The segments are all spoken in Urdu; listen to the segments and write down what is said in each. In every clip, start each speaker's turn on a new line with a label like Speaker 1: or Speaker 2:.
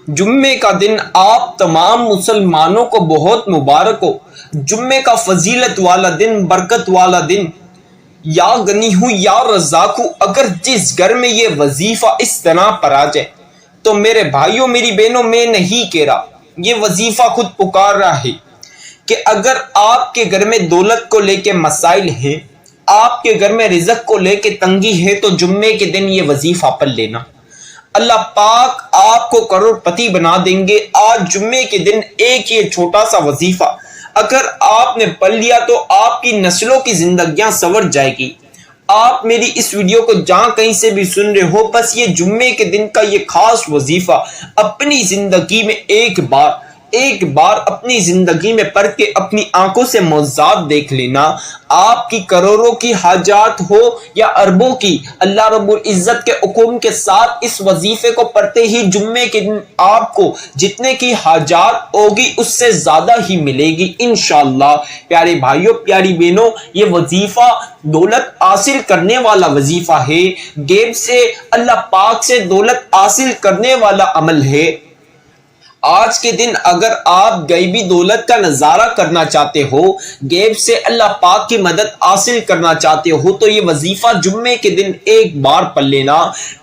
Speaker 1: جمعے کا دن آپ تمام مسلمانوں کو بہت مبارک ہو۔ جمعے کا فضیلت والا دن، برکت والا دن۔ یا غنی ہوں یا رزاق ہوں، اگر جس گھر میں یہ وظیفہ اس طرح پر آ جائے تو میرے بھائیوں میری بہنوں، میں نہیں کہہ رہا، یہ وظیفہ خود پکار رہا ہے کہ اگر آپ کے گھر میں دولت کو لے کے مسائل ہیں، آپ کے گھر میں رزق کو لے کے تنگی ہے، تو جمعے کے دن یہ وظیفہ پڑھ لینا، اللہ پاک آپ کو کروڑ پتی بنا دیں گے۔ آج جمعے کے دن ایک یہ چھوٹا سا وظیفہ اگر آپ نے پڑھ لیا تو آپ کی نسلوں کی زندگیاں سنور جائے گی۔ آپ میری اس ویڈیو کو جہاں کہیں سے بھی سن رہے ہو، بس یہ جمعے کے دن کا یہ خاص وظیفہ اپنی زندگی میں ایک بار اپنی زندگی میں پڑھ کے اپنی آنکھوں سے معجزات دیکھ لینا۔ آپ کی کروڑوں کی حاجات ہو یا اربوں کی، اللہ رب العزت کے حکم کے ساتھ اس وظیفے کو پڑھتے ہی جمعے کے دن آپ کو جتنے کی حاجات ہوگی اس سے زیادہ ہی ملے گی انشاءاللہ۔ پیارے بھائیوں پیاری بہنوں، یہ وظیفہ دولت حاصل کرنے والا وظیفہ ہے، غیب سے اللہ پاک سے دولت حاصل کرنے والا عمل ہے۔ آج کے دن اگر آپ غیبی دولت کا نظارہ کرنا چاہتے ہو، غیب سے اللہ پاک کی مدد حاصل کرنا چاہتے ہو، تو یہ وظیفہ جمعے کے دن ایک بار پڑھ لینا۔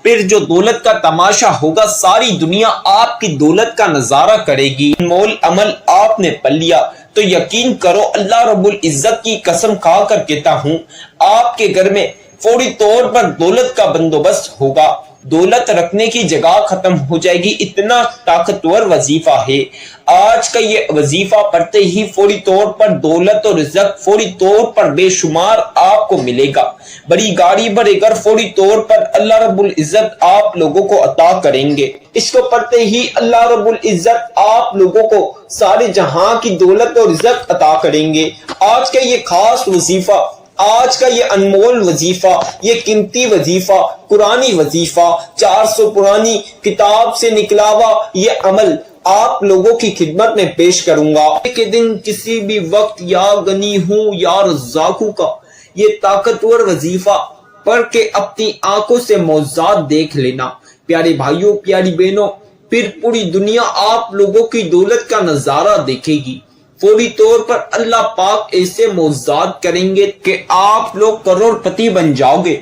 Speaker 1: پھر جو دولت کا تماشا ہوگا، ساری دنیا آپ کی دولت کا نظارہ کرے گی۔ مول عمل آپ نے پڑھ لیا تو یقین کرو، اللہ رب العزت کی قسم کھا کر کہتا ہوں، آپ کے گھر میں فوری طور پر دولت کا بندوبست ہوگا، دولت رکھنے کی جگہ ختم ہو جائے گی۔ اتنا طاقتور وظیفہ ہے۔ آج کا یہ وظیفہ پڑھتے ہی فوری طور پر دولت اور رزق فوری طور پر بے شمار آپ کو ملے گا۔ بڑی گاڑی بڑے گھر فوری طور پر اللہ رب العزت آپ لوگوں کو عطا کریں گے۔ اس کو پڑھتے ہی اللہ رب العزت آپ لوگوں کو سارے جہاں کی دولت اور رزق عطا کریں گے۔ آج کا یہ خاص وظیفہ، آج کا یہ انمول وظیفہ، یہ قیمتی وظیفہ، قرآنی وظیفہ، 400 پرانی کتاب سے نکلا ہوا یہ عمل آپ لوگوں کی خدمت میں پیش کروں گا۔ کے دن کسی بھی وقت یا غنی ہوں یا رزاق ہوں کا یہ طاقتور وظیفہ پڑھ کے اپنی آنکھوں سے معجزات دیکھ لینا۔ پیارے بھائیوں پیاری بہنوں، پھر پوری دنیا آپ لوگوں کی دولت کا نظارہ دیکھے گی۔ فوری طور پر اللہ پاک ایسے معجزات کریں گے کہ آپ لوگ کروڑ پتی بن جاؤ گے،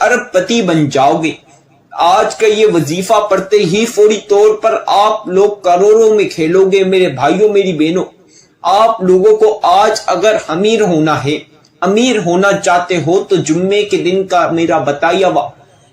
Speaker 1: ارب پتی بن جاؤ گے۔ آج کا یہ وظیفہ پڑھتے ہی فوری طور پر آپ لوگ کروڑوں میں کھیلو گے۔ میرے بھائیوں میری بہنوں، آپ لوگوں کو آج اگر امیر ہونا ہے، امیر ہونا چاہتے ہو، تو جمعے کے دن کا میرا بتایا ہوا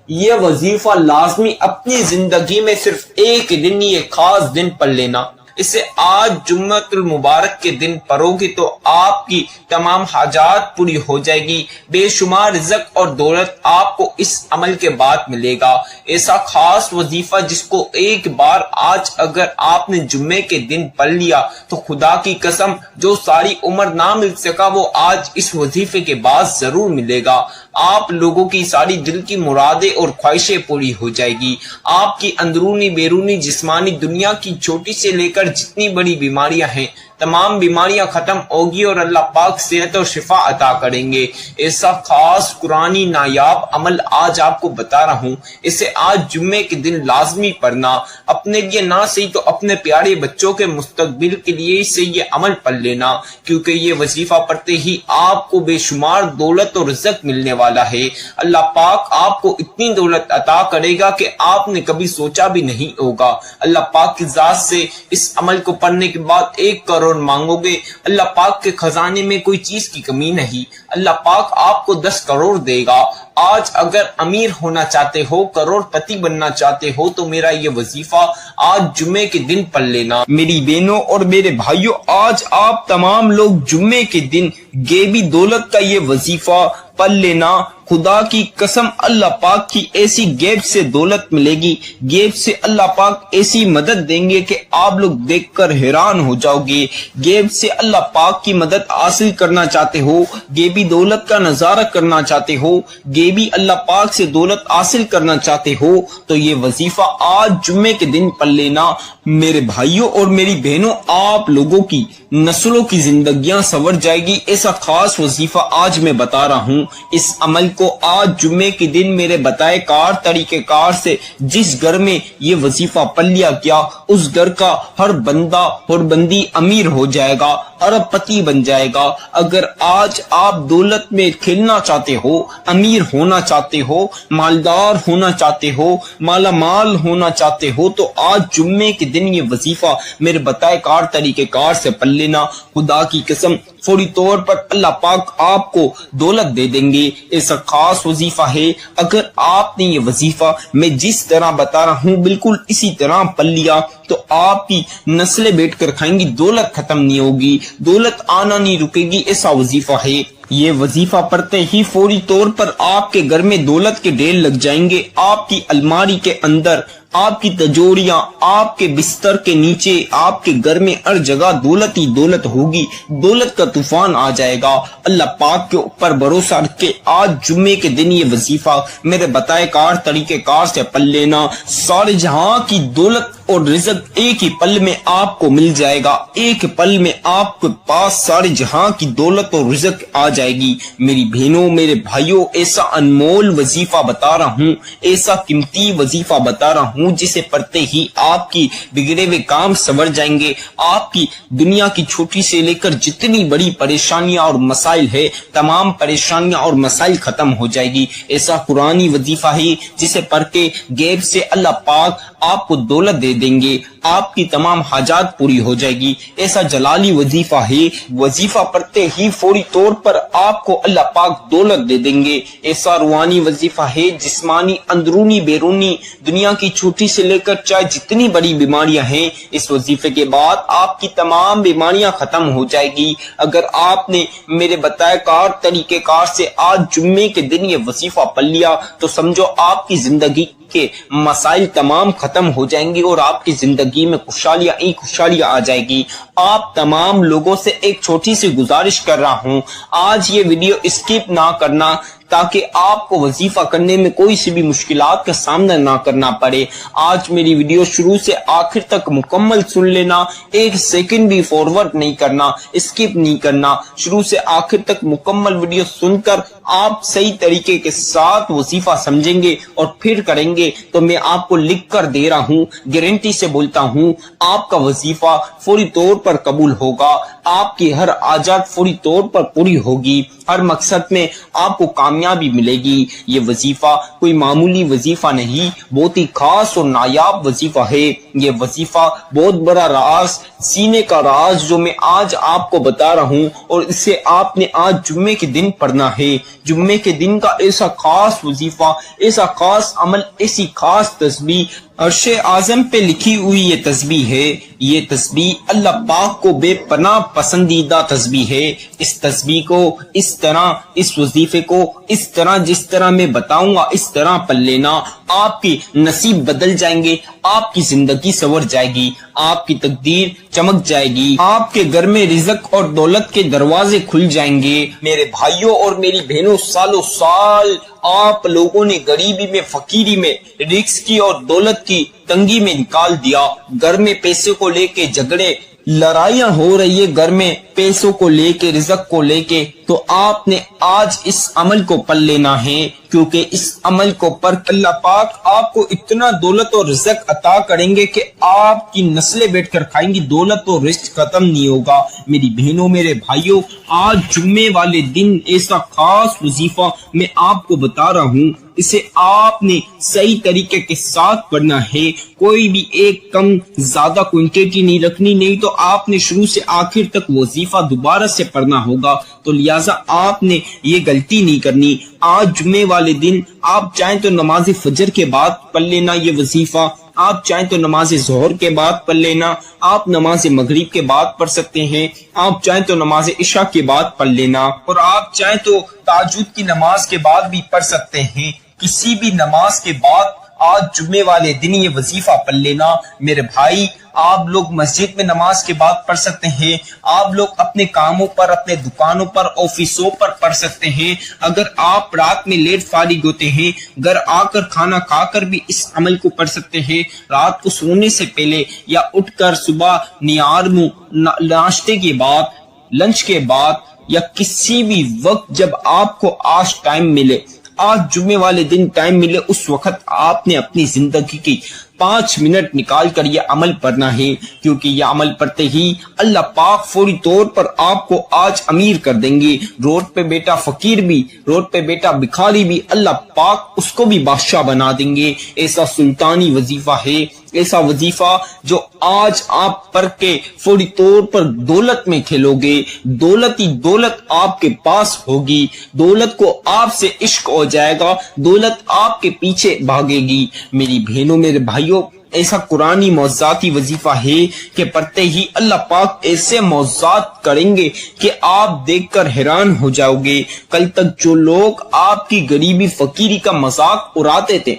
Speaker 1: یہ وظیفہ لازمی اپنی زندگی میں صرف ایک دن، یہ خاص دن پڑھ لینا۔ اسے آج جمعۃ المبارک کے دن پڑھو گے تو آپ کی تمام حاجات پوری ہو جائے گی۔ بے شمار رزق اور دولت آپ کو اس عمل کے بعد ملے گا۔ ایسا خاص وظیفہ جس کو ایک بار آج اگر آپ نے جمعے کے دن پڑھ لیا تو خدا کی قسم جو ساری عمر نہ مل سکا وہ آج اس وظیفے کے بعد ضرور ملے گا۔ آپ لوگوں کی ساری دل کی مرادیں اور خواہشیں پوری ہو جائے گی۔ آپ کی اندرونی بیرونی جسمانی دنیا کی چھوٹی سے لے کر جتنی بڑی بیماریاں ہیں تمام بیماریاں ختم ہوگی اور اللہ پاک صحت اور شفا عطا کریں گے۔ ایسا خاص قرآنی نایاب عمل آج آپ کو بتا رہا ہوں، اسے آج جمعے کے دن لازمی پڑھنا، اپنے لیے نہ صحیح تو اپنے پیارے بچوں کے مستقبل کے لیے سے یہ عمل پڑھ لینا، کیونکہ یہ وظیفہ پڑھتے ہی آپ کو بے شمار دولت اور رزق ملنے والا ہے۔ اللہ پاک آپ کو اتنی دولت عطا کرے گا کہ آپ نے کبھی سوچا بھی نہیں ہوگا۔ اللہ پاک کی ذات سے اس عمل کو پڑھنے کے بعد 1 کروڑ مانگو گے، اللہ پاک کے خزانے میں کوئی چیز کی کمی نہیں، اللہ پاک آپ کو 10 کروڑ دے گا۔ آج اگر امیر ہونا چاہتے ہو، کروڑ پتی بننا چاہتے ہو، تو میرا یہ وظیفہ آج جمعے کے دن پڑھ لینا۔ میری بہنوں اور میرے بھائیوں، آج آپ تمام لوگ جمعے کے دن غیبی دولت کا یہ وظیفہ پڑھ لینا۔ خدا کی قسم اللہ پاک کی ایسی غیب سے دولت ملے گی، غیب سے اللہ پاک ایسی مدد دیں گے کہ آپ لوگ دیکھ کر حیران ہو جاؤ گے۔ غیب سے اللہ پاک کی مدد حاصل کرنا چاہتے ہو، غیبی دولت کا نظارہ کرنا چاہتے ہو، غیبی اللہ پاک سے دولت حاصل کرنا چاہتے ہو، تو یہ وظیفہ آج جمعے کے دن پڑھ لینا۔ میرے بھائیوں اور میری بہنوں، آپ لوگوں کی نسلوں کی زندگیاں سنور جائے گی۔ ایسا خاص وظیفہ آج میں بتا رہا ہوں، اس عمل کو آج جمعے کے دن میرے بتائے کار طریقہ کار سے جس گھر میں یہ وظیفہ پڑھ لیا گیا اس گھر کا ہر بندہ اور بندی امیر ہو جائے گا، ارب پتی بن جائے گا۔ اگر آج آپ دولت میں کھیلنا چاہتے ہو، امیر ہونا چاہتے ہو، مالدار ہونا چاہتے ہو، مالا مال ہونا چاہتے ہو، تو آج جمعے کے دن یہ وظیفہ میرے بتائے کار طریقہ کار سے پڑھ لینا۔ خدا کی قسم فوری طور پر اللہ پاک آپ کو دولت دے دیں گے۔ ایسا خاص وظیفہ ہے، اگر آپ نے یہ وظیفہ میں جس طرح بتا رہا ہوں بالکل اسی طرح پڑھ لیا تو آپ کی نسلیں بیٹھ کر کھائیں گی، دولت ختم نہیں ہوگی، دولت آنا نہیں رکے گی۔ ایسا وظیفہ ہے، یہ وظیفہ پڑھتے ہی فوری طور پر آپ کے گھر میں دولت کے ڈھیر لگ جائیں گے۔ آپ کی الماری کے اندر، آپ کی تجوریاں، آپ کے بستر کے نیچے، آپ کے گھر میں ہر جگہ دولت ہی دولت ہوگی، دولت کا طوفان آ جائے گا۔ اللہ پاک کے اوپر بھروسہ رکھ کے آج جمعے کے دن یہ وظیفہ میرے بتائے کار طریقہ کار سے پڑھ لینا۔ سارے جہاں کی دولت اور رزق ایک ہی پل میں آپ کو مل جائے گا، ایک پل میں آپ کے پاس سارے جہاں کی دولت اور رزق آ جائے گی۔ میری بہنوں، میرے بھائیوں، ایسا انمول وظیفہ بتا رہا ہوں، ایسا قیمتی وظیفہ بتا رہا ہوں جسے پڑھتے ہی آپ کی بگڑے ہوئے کام سنور جائیں گے، آپ کی دنیا کی چھوٹی سے لے کر جتنی بڑی پریشانیاں اور مسائل ہے تمام پریشانیاں اور مسائل ختم ہو جائے گی۔ ایسا قرآنی وظیفہ ہے جسے پڑھ کے غیب سے اللہ پاک آپ کو دولت دے دیں گے، آپ کی تمام حاجات پوری ہو جائے گی۔ ایسا جلالی وظیفہ ہے، وظیفہ پڑھتے ہی فوری طور پر آپ کو اللہ پاک دولت دے دیں گے۔ ایسا روحانی وظیفہ ہے، جسمانی اندرونی بیرونی دنیا کی چھوٹی سے لے کر چاہے جتنی بڑی بیماریاں ہیں، اس وظیفے کے بعد آپ کی تمام بیماریاں ختم ہو جائے گی۔ اگر آپ نے میرے بتائے کار طریقہ کار سے آج جمعے کے دن یہ وظیفہ پڑھ لیا تو سمجھو آپ کی زندگی کے مسائل تمام ختم ہو جائیں گے اور آپ کی زندگی میں خوشحالیاں ہی خوشحالیاں آ جائے گی۔ آپ تمام لوگوں سے ایک چھوٹی سی گزارش کر رہا ہوں، آج یہ ویڈیو اسکپ نہ کرنا تاکہ آپ کو وظیفہ کرنے میں کوئی سی بھی مشکلات کا سامنا نہ کرنا پڑے۔ آج میری ویڈیو شروع سے آخر تک مکمل سن لینا، ایک سیکنڈ بھی فارورڈ نہیں کرنا، اسکپ نہیں کرنا، شروع سے آخر تک مکمل ویڈیو سن کر آپ صحیح طریقے کے ساتھ وظیفہ سمجھیں گے اور پھر کریں گے تو میں آپ کو لکھ کر دے رہا ہوں، گارنٹی سے بولتا ہوں، آپ کا وظیفہ فوری طور پر قبول ہوگا، آپ کی ہر حاجات فوری طور پر پوری ہوگی، ہر مقصد میں آپ کو کامیابی ملے گی۔ یہ وظیفہ کوئی معمولی وظیفہ نہیں، بہت ہی خاص اور نایاب وظیفہ ہے۔ یہ وظیفہ بہت بڑا راز، سینے کا راز جو میں آج آپ کو بتا رہا ہوں، اور اسے آپ نے آج جمعے کے دن پڑھنا ہے۔ جمعے کے دن کا ایسا خاص وظیفہ، ایسا خاص عمل، ایسی خاص تسبیح، عرش اعظم پہ لکھی ہوئی یہ تسبیح ہے۔ یہ تسبیح اللہ پاک کو بے پناہ پسندیدہ تسبیح ہے۔ اس تسبیح کو اس طرح، اس وظیفے کو اس طرح جس طرح میں بتاؤں گا اس طرح پڑھ لینا، آپ کی نصیب بدل جائیں گے، آپ کی زندگی سنور جائے گی، آپ کی تقدیر چمک جائے گی، آپ کے گھر میں رزق اور دولت کے دروازے کھل جائیں گے۔ میرے بھائیوں اور میری بہنوں، سالوں سال آپ لوگوں نے غریبی میں، فقیری میں، رزق کی اور دولت کی تنگی میں نکال دیا۔ گھر میں پیسے کو لے کے جھگڑے، لڑائیاں ہو رہی ہے گھر میں پیسوں کو لے کے، رزق کو لے کے، تو آپ نے آج اس عمل کو پڑھ لینا ہے، کیونکہ اس عمل کو پڑھ اللہ پاک آپ کو اتنا دولت اور رزق عطا کریں گے کہ آپ کی نسلیں بیٹھ کر کھائیں گی، دولت اور رزق ختم نہیں ہوگا۔ میری بہنوں، میرے بھائیوں، آج جمعے والے دن ایسا خاص وظیفہ میں آپ کو بتا رہا ہوں، اسے آپ نے صحیح طریقے کے ساتھ پڑھنا ہے، کوئی بھی ایک کم زیادہ کوانٹیٹی نہیں رکھنی، نہیں تو آپ نے شروع سے آخر تک وظیفہ دوبارہ سے پڑھنا ہوگا، تو لہٰذا آپ نے یہ غلطی نہیں کرنی۔ آج جمعے والے دن آپ چاہیں تو نماز فجر کے بعد پڑھ لینا یہ وظیفہ، آپ چاہیں تو نماز ظہر کے بعد پڑھ لینا، آپ نماز مغرب کے بعد پڑھ سکتے ہیں، آپ چاہیں تو نماز عشاء کے بعد پڑھ لینا، اور آپ چاہیں تو تہجد کی نماز کے بعد بھی پڑھ سکتے ہیں۔ کسی بھی نماز کے بعد آج جمعے والے دن یہ وظیفہ پڑھ لینا۔ میرے بھائی، آپ لوگ مسجد میں نماز کے بعد پڑھ سکتے ہیں، آپ لوگ اپنے کاموں پر، اپنے دکانوں پر، آفسوں پر پڑھ سکتے ہیں۔ اگر آپ رات میں لیٹ فارغ ہوتے ہیں، گھر آ کر کھانا کھا کر بھی اس عمل کو پڑھ سکتے ہیں، رات کو سونے سے پہلے یا اٹھ کر صبح نیار منہ ناشتے کے بعد، لنچ کے بعد، یا کسی بھی وقت جب آپ کو آج ٹائم ملے، آج جمعے والے دن ٹائم ملے اس وقت آپ نے اپنی زندگی کی 5 منٹ نکال کر یہ عمل پڑھنا ہے، کیونکہ یہ عمل پڑھتے ہی اللہ پاک فوری طور پر آپ کو آج امیر کر دیں گے۔ روڈ پہ بیٹا فقیر بھی، روڈ پہ بیٹا بکھاری بھی، اللہ پاک اس کو بھی بادشاہ بنا دیں گے۔ ایسا سلطانی وظیفہ ہے، ایسا وظیفہ جو آج آپ پڑھ کے فوری طور پر دولت میں کھیلو گے، دولت ہی دولت آپ کے پاس ہوگی، دولت کو آپ سے عشق ہو جائے گا، دولت آپ کے پیچھے بھاگے گی۔ میری بہنوں میرے بھائیوں، ایسا قرآنی معجزاتی وظیفہ ہے کہ پڑھتے ہی اللہ پاک ایسے معجزات کریں گے کہ آپ دیکھ کر حیران ہو جاؤ گے۔ کل تک جو لوگ آپ کی غریبی فقیری کا مذاق اڑاتے تھے،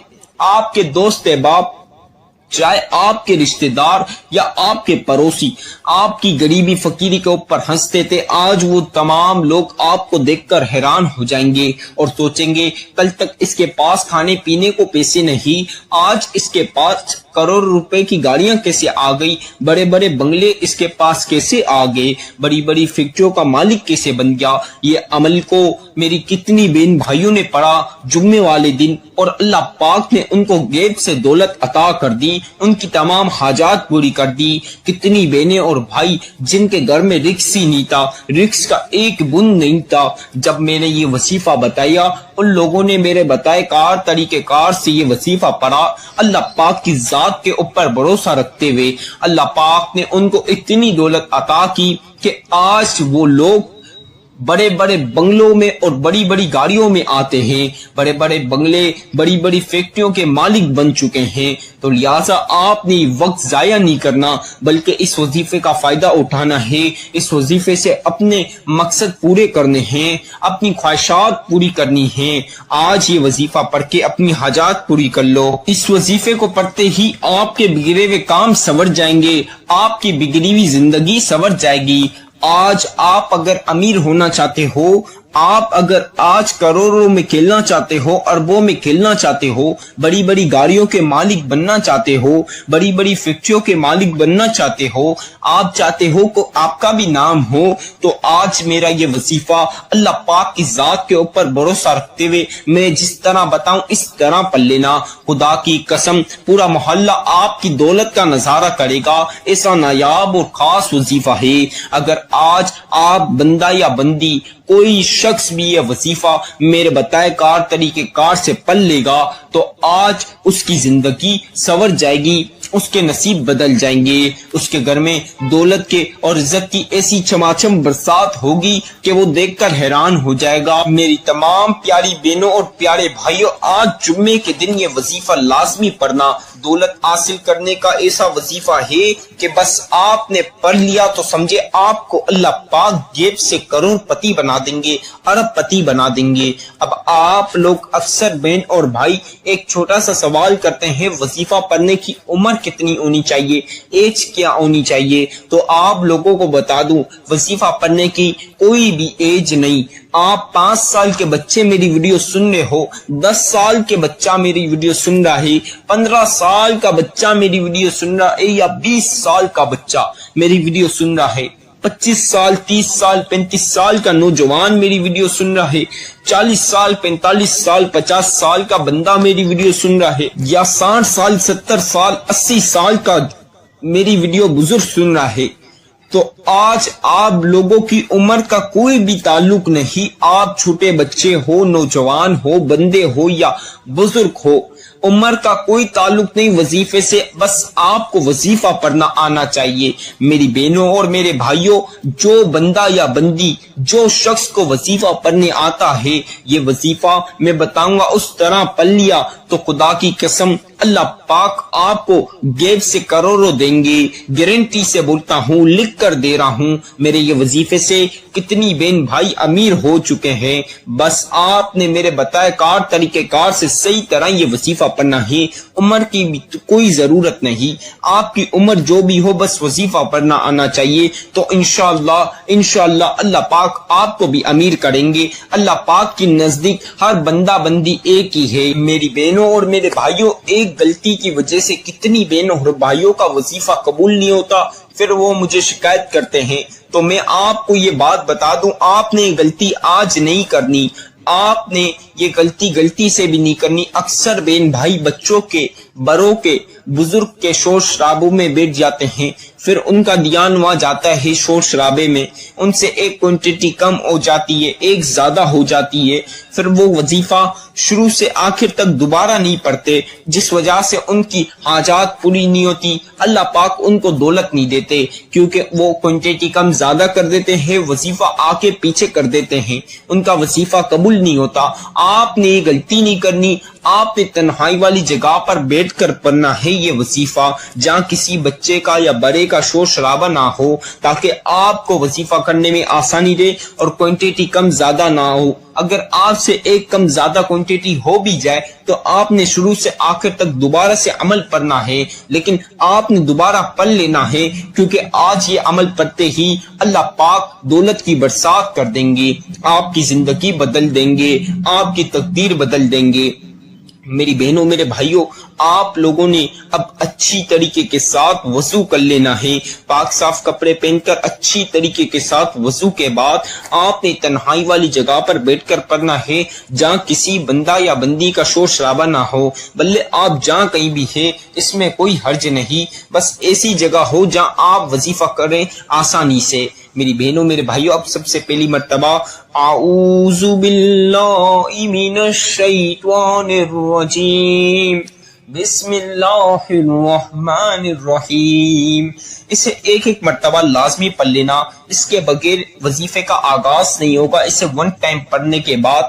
Speaker 1: آپ کے دوست احباب، چاہے آپ کے رشتہ دار یا آپ کے پڑوسی آپ کی غریبی فقیری کے اوپر ہنستے تھے، آج وہ تمام لوگ آپ کو دیکھ کر حیران ہو جائیں گے اور سوچیں گے کل تک اس کے پاس کھانے پینے کو پیسے نہیں، آج اس کے پاس کروڑ روپے کی گاڑیاں کیسے آ گئی، بڑے بڑے بنگلے اس کے پاس کیسے آ گئے، بڑی بڑی فیکٹریوں کا مالک کیسے بن گیا۔ یہ عمل کو میری کتنی بہن بھائیوں نے پڑھا جمعے والے دن، اور اللہ پاک نے ان کو غیب سے دولت عطا کر دی، ان کی تمام حاجات پوری کر دی۔ کتنی بہنیں اور بھائی جن کے گھر میں رکس ہی نہیں تھا، رکس کا ایک بند نہیں تھا، جب میں نے یہ وظیفہ بتایا ان لوگوں نے میرے بتائے طریقہ کار سے یہ وظیفہ پڑھا، اللہ پاک کی ذات کے اوپر بھروسہ رکھتے ہوئے اللہ پاک نے ان کو اتنی دولت عطا کی کہ آج وہ لوگ بڑے بڑے بنگلوں میں اور بڑی بڑی گاڑیوں میں آتے ہیں، بڑے بڑے بنگلے بڑی بڑی فیکٹریوں کے مالک بن چکے ہیں۔ تو لہٰذا آپ نے وقت ضائع نہیں کرنا، بلکہ اس وظیفے کا فائدہ اٹھانا ہے، اس وظیفے سے اپنے مقصد پورے کرنے ہیں، اپنی خواہشات پوری کرنی ہیں۔ آج یہ وظیفہ پڑھ کے اپنی حاجات پوری کر لو۔ اس وظیفے کو پڑھتے ہی آپ کے بگڑے ہوئے کام سنور جائیں گے، آپ کی بگڑی ہوئی زندگی سنور جائے گی۔ آج آپ اگر امیر ہونا چاہتے ہو، آپ اگر آج کروڑوں میں کھیلنا چاہتے ہو، اربوں میں کھیلنا چاہتے ہو، بڑی بڑی گاڑیوں کے مالک بننا چاہتے ہو، بڑی بڑی فیکٹریوں کے مالک بننا چاہتے ہو، آپ چاہتے ہو کہ آپ کا بھی نام ہو، تو آج میرا یہ وظیفہ اللہ پاک کی ذات کے اوپر بھروسہ رکھتے ہوئے میں جس طرح بتاؤں اس طرح پڑھ لینا۔ خدا کی قسم پورا محلہ آپ کی دولت کا نظارہ کرے گا، ایسا نایاب اور خاص وظیفہ ہے۔ اگر آج آپ بندہ یا بندی کوئی شخص بھی یہ وظیفہ میرے بتائے طریقہ کار سے پڑھ لے گا تو آج اس کی زندگی سنور جائے گی، اس کے نصیب بدل جائیں گے، اس کے گھر میں دولت کے اور عزت کی ایسی چماچم برسات ہوگی کہ وہ دیکھ کر حیران ہو جائے گا۔ میری تمام پیاری بہنوں اور پیارے بھائیوں، آج جمعے کے دن یہ وظیفہ لازمی پڑھنا۔ دولت حاصل کرنے کا ایسا وظیفہ ہے کہ بس آپ نے پڑھ لیا تو سمجھے آپ کو اللہ پاک جیب سے کروڑ پتی بنا دیں گے، ارب پتی بنا دیں گے۔ اب آپ لوگ اکثر بہن اور بھائی ایک چھوٹا سا سوال کرتے ہیں، وظیفہ پڑھنے کی عمر کتنی ہونی چاہیے، ایج کیا ہونی چاہیے؟ تو آپ لوگوں کو بتا دوں، وظیفہ پڑھنے کی کوئی بھی ایج نہیں۔ آپ 5 سال کے بچے میری ویڈیو سن رہے ہو، 10 سال کے بچہ میری ویڈیو سن رہا ہے، 15 سال کا بچہ میری ویڈیو سن رہا ہے، یا 20 سال کا بچہ میری ویڈیو سن رہا ہے، 25 سال 30 سال 35 سال کا نوجوان میری ویڈیو سن رہا ہے، 40 سال 45 سال 50 سال کا بندہ میری ویڈیو سن رہا ہے، یا 60 سال 70 سال 80 سال کا میری ویڈیو بزرگ سن رہا ہے۔ تو آج آپ لوگوں کی عمر کا کوئی بھی تعلق نہیں، آپ چھوٹے بچے ہو، نوجوان ہو، بندے ہو یا بزرگ ہو، عمر کا کوئی تعلق نہیں وظیفے سے، بس آپ کو وظیفہ پڑھنا آنا چاہیے۔ میری بہنوں اور میرے بھائیوں، جو بندہ یا بندی، جو شخص کو وظیفہ پڑھنے آتا ہے، یہ وظیفہ میں بتاؤں گا اس طرح پڑھ لیا تو خدا کی قسم اللہ پاک آپ کو غیب سے کروڑوں دیں گے۔ گارنٹی سے بولتا ہوں، لکھ کر دے رہا ہوں، میرے یہ وظیفے سے کتنی بہن بھائی امیر ہو چکے ہیں۔ بس آپ نے میرے بتائے طریقہ کار سے صحیح طرح یہ وظیفہ پڑھنا ہے۔ عمر کی بھی کوئی ضرورت نہیں، آپ کی عمر جو بھی ہو، بس وظیفہ پڑھنا آنا چاہیے، تو انشاءاللہ اللہ پاک آپ کو بھی امیر کریں گے۔ اللہ پاک کی نزدیک ہر بندہ بندی ایک ہی ہے۔ میری بہنوں اور میرے بھائیوں، ایک غلطی کی وجہ سے کتنی بہنوں اور بھائیوں کا وظیفہ قبول نہیں ہوتا، پھر وہ مجھے شکایت کرتے ہیں۔ تو میں آپ کو یہ بات بتا دوں، آپ نے غلطی آج نہیں کرنی، آپ نے یہ غلطی سے بھی نہیں کرنی۔ اکثر بہن بھائی بچوں کے، بڑوں کے، بزرگ کے شور شرابوں میں بیٹھ جاتے ہیں، پھر ان کا دھیان وہاں جاتا ہے شور شرابے میں، ان سے ایک کوانٹٹی کم ہو جاتی ہے، ایک زیادہ ہو جاتی ہے، پھر وہ وظیفہ شروع سے آخر تک دوبارہ نہیں پڑھتے، جس وجہ سے ان کی حاجات پوری نہیں ہوتی۔ اللہ پاک ان کو دولت نہیں دیتے کیونکہ وہ کوانٹٹی کم زیادہ کر دیتے ہیں، وظیفہ آگے پیچھے کر دیتے ہیں، ان کا وظیفہ قبول نہیں ہوتا۔ آپ نے یہ غلطی نہیں کرنی، آپ نے تنہائی والی جگہ پر بیٹھ کر پڑھنا ہے یہ وظیفہ، جہاں کسی بچے کا یا بڑے کا شور شرابہ نہ ہو، تاکہ آپ کو وظیفہ کرنے میں آسانی رہے اور کوانٹٹی کم زیادہ نہ ہو۔ اگر آپ سے ایک کم زیادہ کوانٹٹی ہو بھی جائے تو آپ نے شروع سے آخر تک دوبارہ سے عمل پڑھنا ہے، لیکن آپ نے دوبارہ پڑھ لینا ہے، کیونکہ آج یہ عمل پڑھتے ہی اللہ پاک دولت کی برسات کر دیں گے، آپ کی زندگی بدل دیں گے، آپ کی تقدیر بدل دیں گے۔ میری بہنوں، میرے بھائیوں، آپ لوگوں نے اب اچھی طریقے کے ساتھ وضو کر لینا ہے، پاک صاف کپڑے پہن کر اچھی طریقے کے ساتھ وضو کے بعد آپ نے تنہائی والی جگہ پر بیٹھ کر پڑھنا ہے، جہاں کسی بندہ یا بندی کا شور شرابہ نہ ہو، بلکہ آپ جہاں کہیں بھی ہیں اس میں کوئی حرج نہیں، بس ایسی جگہ ہو جہاں آپ وظیفہ کریں آسانی سے۔ میری بہنوں، میرے بھائیوں، اب سب سے پہلی مرتبہ اعوذ باللہ من الشیطان الرجیم بسم اللہ الرحمن الرحیم، اسے ایک مرتبہ لازمی پڑھ لینا، اس کے بغیر وظیفے کا آغاز نہیں ہوگا۔ اسے 1 ٹائم پڑھنے کے بعد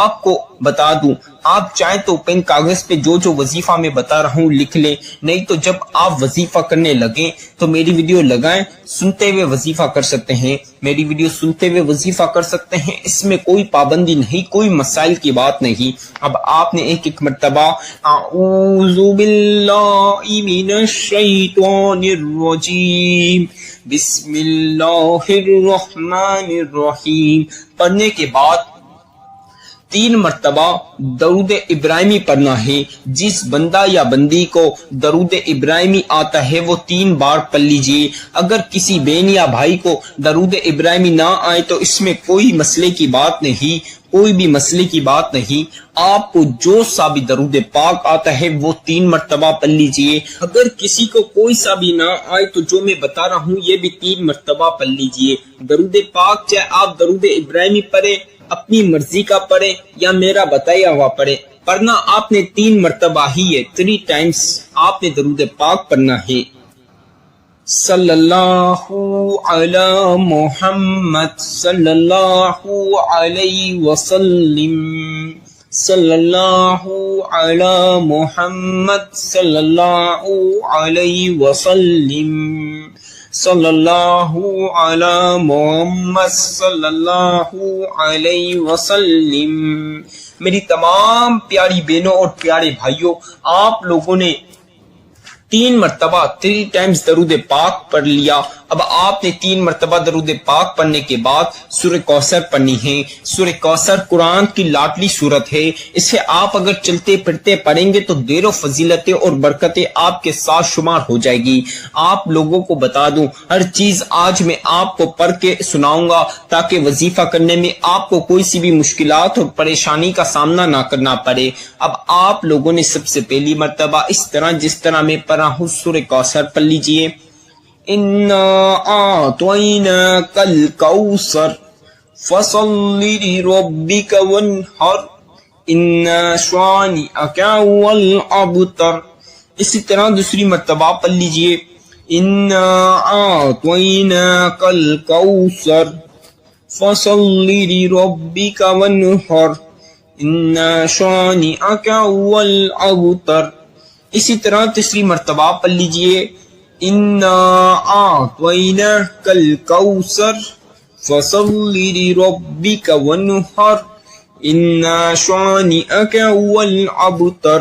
Speaker 1: آپ کو بتا دوں، آپ چاہیں تو پین کاغذ پہ جو وظیفہ میں بتا رہا ہوں لکھ لیں، نہیں تو جب آپ وظیفہ کرنے لگیں تو میری ویڈیو لگائیں، سنتے ہوئے وظیفہ کر سکتے ہیں، میری ویڈیو سنتے ہوئے وظیفہ کر سکتے ہیں، اس میں کوئی پابندی نہیں، کوئی مسائل کی بات نہیں۔ اب آپ نے ایک مرتبہ اعوذ باللہ من الشیطان الرجیم بسم اللہ الرحمن الرحیم پڑھنے کے بعد 3 مرتبہ درود ابراہیمی پڑھنا ہے۔ جس بندہ یا بندی کو درود ابراہیمی آتا ہے وہ 3 بار پڑھ لیجئے۔ اگر کسی بہن یا بھائی کو درود ابراہیمی نہ آئے تو اس میں کوئی مسئلے کی بات نہیں، کوئی بھی مسئلے کی بات نہیں، آپ کو جو سا بھی درود پاک آتا ہے وہ 3 مرتبہ پڑھ لیجئے۔ اگر کسی کو کوئی سا بھی نہ آئے تو جو میں بتا رہا ہوں یہ بھی 3 مرتبہ پڑھ لیجئے۔ درود پاک چاہے آپ درود ابراہیمی پڑھیں، اپنی مرضی کا پڑھیں یا میرا بتایا ہوا پڑھیں، پڑھنا آپ نے 3 مرتبہ ہی ہے، 3 ٹائمز آپ نے درود پاک پڑھنا ہے۔ صلی اللہ علی محمد صلی اللہ علیہ وسلم، صلی اللہ علی محمد صلی اللہ علیہ وسلم، صلی اللہ علی محمد صلی اللہ علیہ وسلم۔ میری تمام پیاری بہنوں اور پیارے بھائیوں، آپ لوگوں نے 3 مرتبہ 3 ٹائمز درود پاک پڑھ لیا۔ اب آپ نے 3 مرتبہ درود پاک پڑھنے کے بعد سورہ کوثر پڑھنی ہے۔ سورہ کوثر قرآن کی لاڈلی سورت ہے، اسے آپ اگر چلتے پھرتے پڑھیں گے تو دیر و فضیلتیں اور برکتیں آپ کے ساتھ شمار ہو جائے گی۔ آپ لوگوں کو بتا دوں، ہر چیز آج میں آپ کو پڑھ کے سناؤں گا تاکہ وظیفہ کرنے میں آپ کو کوئی سی بھی مشکلات اور پریشانی کا سامنا نہ کرنا پڑے۔ اب آپ لوگوں نے سب سے پہلی مرتبہ اس طرح جس طرح میں پڑھا ہوں سورہ کوثر پڑھ لیجئے۔ اِنَّا أَعْطَيْنَاكَ الْكَوْثَرَ فَصَلِّ لِرَبِّكَ وَانْحَرْ إِنَّ شَانِئَكَ هُوَ الْأَبْتَرُ۔ اسی طرح دوسری مرتبہ پڑھ لیجئے، اِنَّا أَعْطَيْنَاكَ الْكَوْثَرَ فَصَلِّ لِرَبِّكَ وَانْحَرْ إِنَّ شَانِئَكَ هُوَ الْأَبْتَرُ۔ اسی طرح تیسری مرتبہ پڑھ لیجئے، اِنَّا أَعْطَيْنَاكَ الْكَوْثَرَ فَصَلِّ لِرَبِّكَ وَانْحَرْ إِنَّ شَانِئَكَ هُوَ الْأَبْتَرُ۔